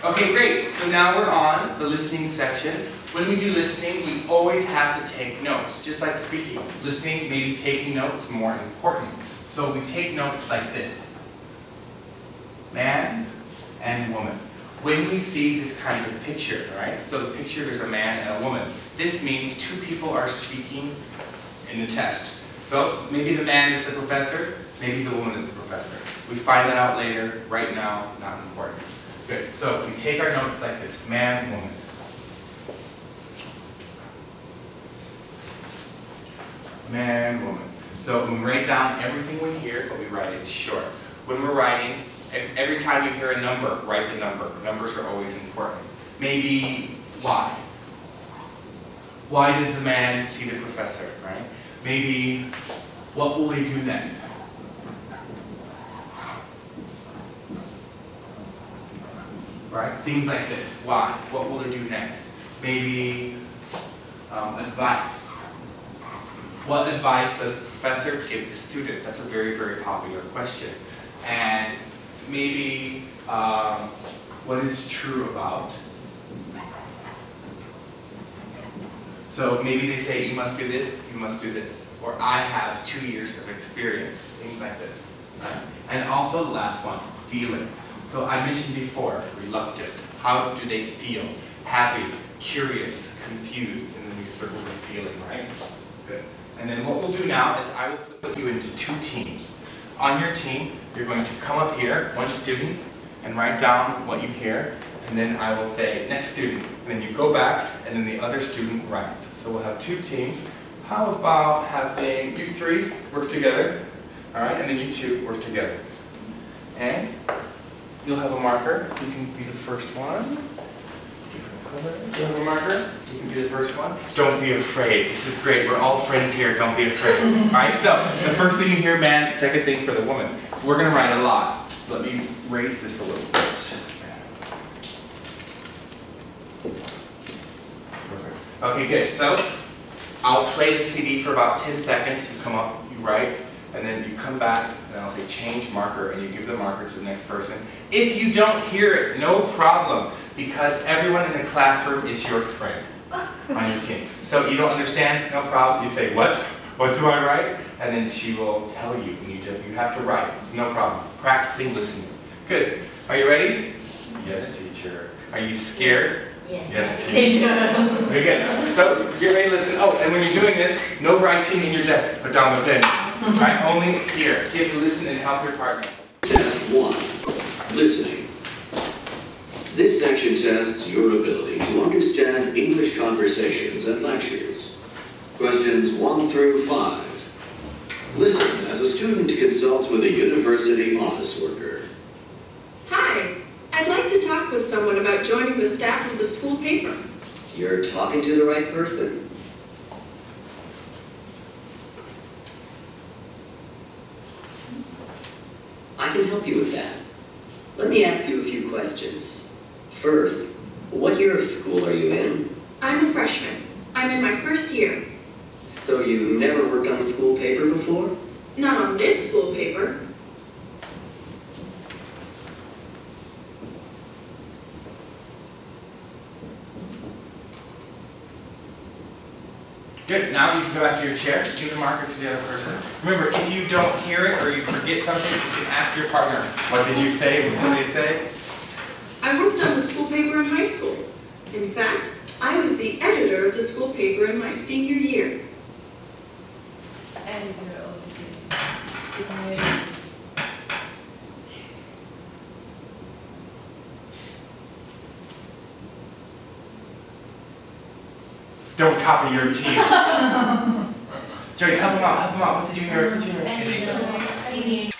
Okay, great. So now we're on the listening section. When we do listening, we always have to take notes, just like speaking. Listening, maybe taking notes, more important. So we take notes like this. Man and woman. When we see this kind of picture, right? So the picture, there's a man and a woman. This means two people are speaking in the test. So maybe the man is the professor, maybe the woman is the professor. We find that out later. Right now, not important. Good. So we take our notes like this. Man, woman. Man, woman. So we write down everything we hear, but we write it short. When we're writing, every time you hear a number, write the number. Numbers are always important. Maybe why? Why does the man see the professor, right? Maybe what will he do next? Right? Things like this. Why? What will they do next? Maybe advice. What advice does the professor give the student? That's a very, very popular question. And maybe what is true about? So maybe they say, you must do this, you must do this. Or I have 2 years of experience. Things like this. Right? And also the last one, feeling. So I mentioned before, reluctant. How do they feel? Happy, curious, confused, and then we circle the feeling, right? Good. And then what we'll do now is I will put you into 2 teams. On your team, you're going to come up here, one student, and write down what you hear, and then I will say, next student, and then you go back, and then the other student writes. So we'll have 2 teams. How about having you 3 work together, all right, and then you 2 work together. And you'll have a marker. You can be the first one. You have a marker? You can be the first one. Don't be afraid. This is great. We're all friends here. Don't be afraid. All right, so the first thing you hear, man. Second thing for the woman. We're going to write a lot. So let me raise this a little bit. Okay, good. So I'll play the CD for about 10 seconds. You come up, you write, and then you come back, and I'll say change marker, and you give the marker to the next person. If you don't hear it, no problem, because everyone in the classroom is your friend on your team. So you don't understand, no problem. You say, what? What do I write? And then she will tell you, and you have to write. It's no problem. Practicing listening. Good. Are you ready? Yes, teacher. Are you scared? Yes. Yes, teacher. Very good. So get ready to listen. Oh, and when you're doing this, no writing in your desk. Put down the pen. Right? Only here. So you have to listen and help your partner. Test 1. Listening. This section tests your ability to understand English conversations and lectures. Questions 1 through 5. Listen as a student consults with a university office worker. Hi. I'd like to talk with someone about joining the staff of the school paper. You're talking to the right person. I can help you with that. Let me ask you a few questions. First, what year of school are you in? I'm a freshman. I'm in my first year. So you've never worked on school paper before? Not on this school paper. Good. Now you can go back to your chair. Give the marker to the other person. Remember, if you don't hear it or you forget something, you can ask your partner, what did you say? What did they say? I worked on the school paper in high school. In fact, I was the editor of the school paper in my senior year. Editor of the senior. Don't copy your team. Joyce, help them out, help them out. What did you hear? What did you hear? Editor, senior.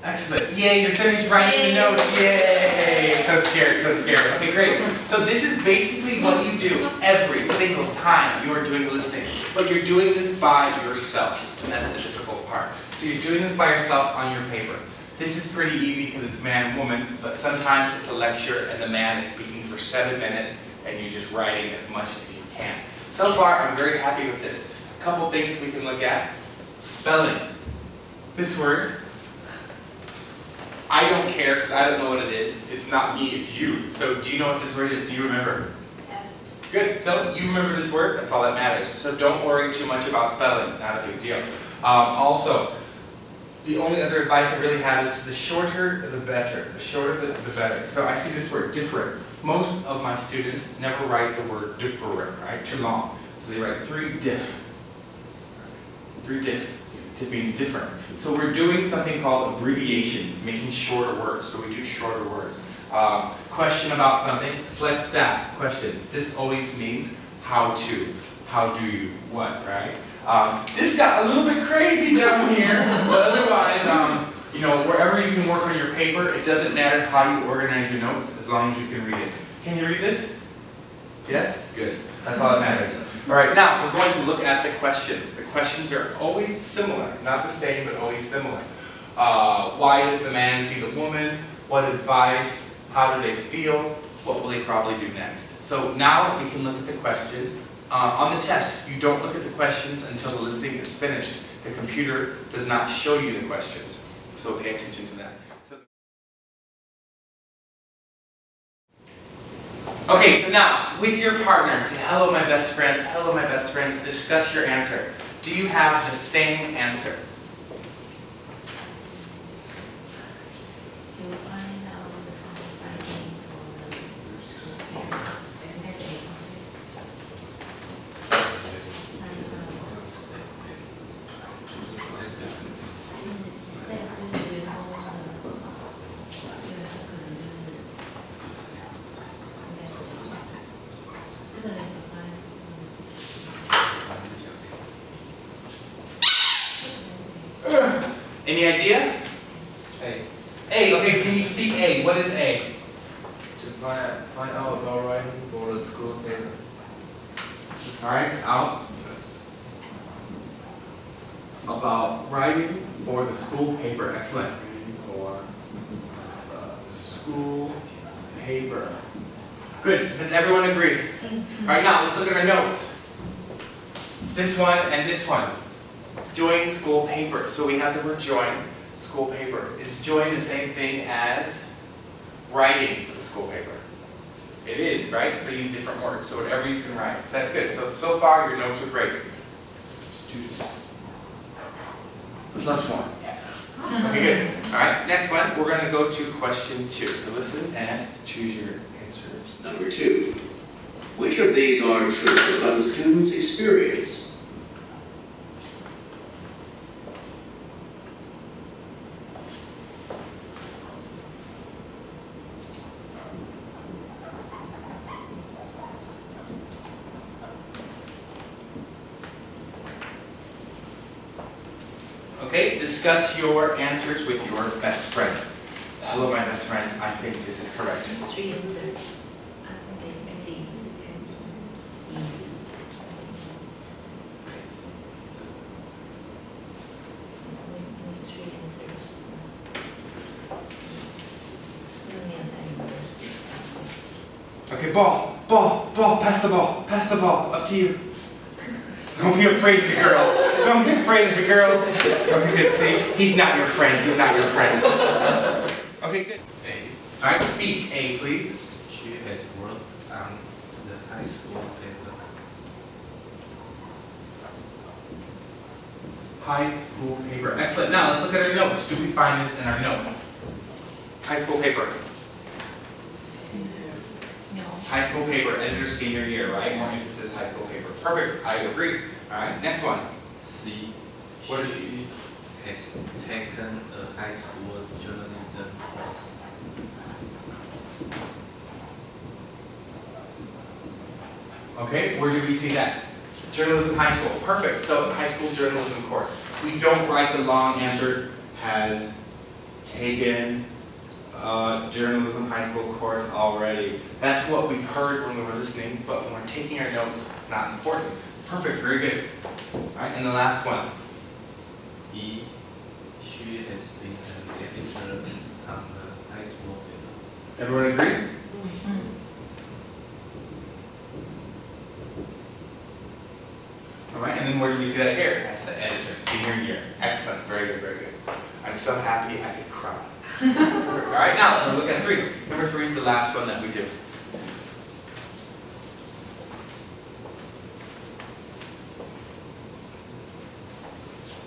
Excellent. Yay, you're finished writing the notes. Yay. So scared, so scared. Okay, great. So this is basically what you do every single time you are doing the listening. But you're doing this by yourself. And that's the difficult part. So you're doing this by yourself on your paper. This is pretty easy because it's man and woman, but sometimes it's a lecture and the man is speaking for 7 minutes and you're just writing as much as you can. So far, I'm very happy with this. A couple things we can look at. Spelling. This word, I don't care because I don't know what it is. It's not me, it's you. So do you know what this word is? Do you remember? Good, so you remember this word, that's all that matters. So don't worry too much about spelling, not a big deal. Also, the only other advice I really have is the shorter the better. The shorter the better. So I see this word, different. Most of my students never write the word different, right? Too long. So they write 3 diff. 3 diff. Diff means different. So we're doing something called abbreviations, making shorter words. So we do shorter words. Question about something, select stat, question. This always means how to. How do you, what, right? This got a little bit crazy down here, but otherwise, you know, wherever you can work on your paper, it doesn't matter how you organize your notes as long as you can read it. Can you read this? Yes? Good. That's all that matters. All right, now we're going to look at the questions. The questions are always similar, not the same, but always similar. Why does the man see the woman? What advice? How do they feel? What will they probably do next? So now we can look at the questions. On the test, you don't look at the questions until the listening is finished. The computer does not show you the questions. So pay attention to that. Okay, so now, with your partner, say, hello my best friend, hello my best friend, discuss your answer. Do you have the same answer? Any idea? A. A, okay, can you speak A? What is A? To find out about writing for the school paper. Alright, out. About writing for the school paper. Excellent. For School paper. Good. Does everyone agree? Alright, now let's look at our notes. This one and this one. Join school paper. So we have the word join, school paper. Is join the same thing as writing for the school paper? It is, right? So they use different words. So whatever you can write. That's good. So far your notes are great. Students. +1. Okay, good. Alright, next one. We're going to go to question 2. So listen and choose your answers. Number 2. Which of these are true about the student's experience? Okay, discuss your answers with your best friend. Hello, my best friend. I think this is correct. 3 answers. I think C. Easy. 3 answers. 没有在 university. Okay, ball, pass the ball, up to you. Don't be afraid of the girls. Don't be afraid of the girls. Okay, good. See, he's not your friend. He's not your friend. Okay, good. A. All right, speak A, please. She has worked on the high school paper. High school paper. Excellent. Now let's look at our notes. Do we find this in our notes? High school paper. No. High school paper, editor's senior year, right? More emphasis, high school paper. Perfect. I agree. All right, next one. C. What is She has taken a high school journalism course. Okay, where did we see that? Journalism high school. Perfect. So high school journalism course. We don't write the long answer, has taken a journalism high school course already. That's what we heard when we were listening, but when we're taking our notes, it's not important. Perfect, very good. All right, and the last one. E. She she has been an editor on the high school paper. Everyone agree? All right, and then where do we see that here? That's the editor, senior year. Excellent, very good, very good. I'm so happy I could cry. All right, now let's look at 3. Number 3 is the last one that we do.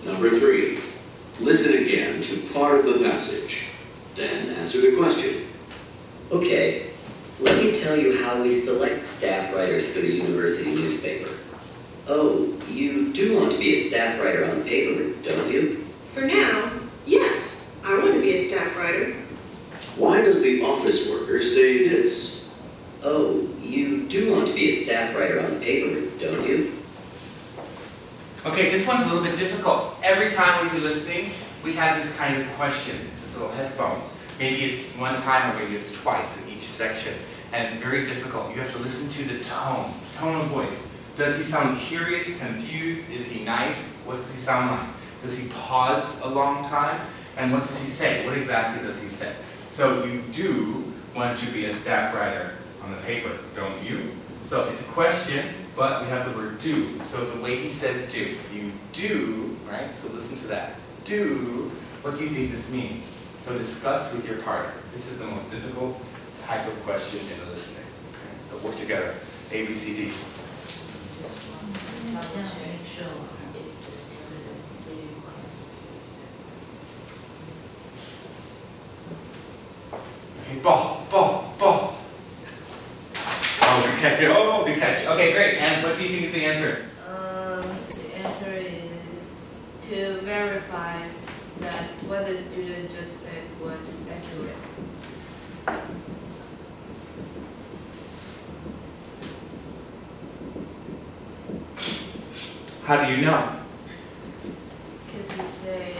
Number 3. Listen again to part of the passage. Then answer the question. Okay, let me tell you how we select staff writers for the university newspaper. Oh, you do want to be a staff writer on the paper, don't you? For now, yes, I want to be a staff writer. Why does the office worker say this? Oh, you do want to be a staff writer on the paper, don't you? Okay, this one's a little bit difficult. Every time we do listening, we have this kind of question. It's this little headphones. Maybe it's one time or maybe it's twice in each section. And it's very difficult. You have to listen to the tone of voice. Does he sound curious, confused? Is he nice? What does he sound like? Does he pause a long time? And what does he say? What exactly does he say? So you do want to be a staff writer on the paper, don't you? So it's a question, but we have the word do. So the way he says do, you do, right? So listen to that. Do, what do you think this means? So discuss with your partner. This is the most difficult type of question in the listening. Okay? So work together. A, B, C, D. 好像没说也是Okay, ball. Oh, good catch. Oh, good catch. Okay, great. And what do you think is the answer? The answer is to verify that what the student just said was accurate. How do you know? Because he said,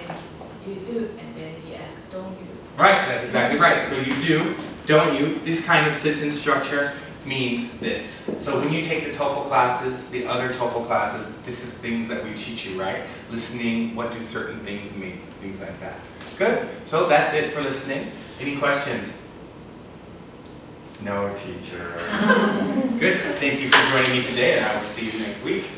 you do, and then he asked, don't you? Right, that's exactly right. So you do, don't you? This kind of sentence structure means this. So when you take the TOEFL classes, the other TOEFL classes, this is things that we teach you, right? Listening, what do certain things mean? Things like that. Good. So that's it for listening. Any questions? No, teacher. Good. Thank you for joining me today, and I will see you next week.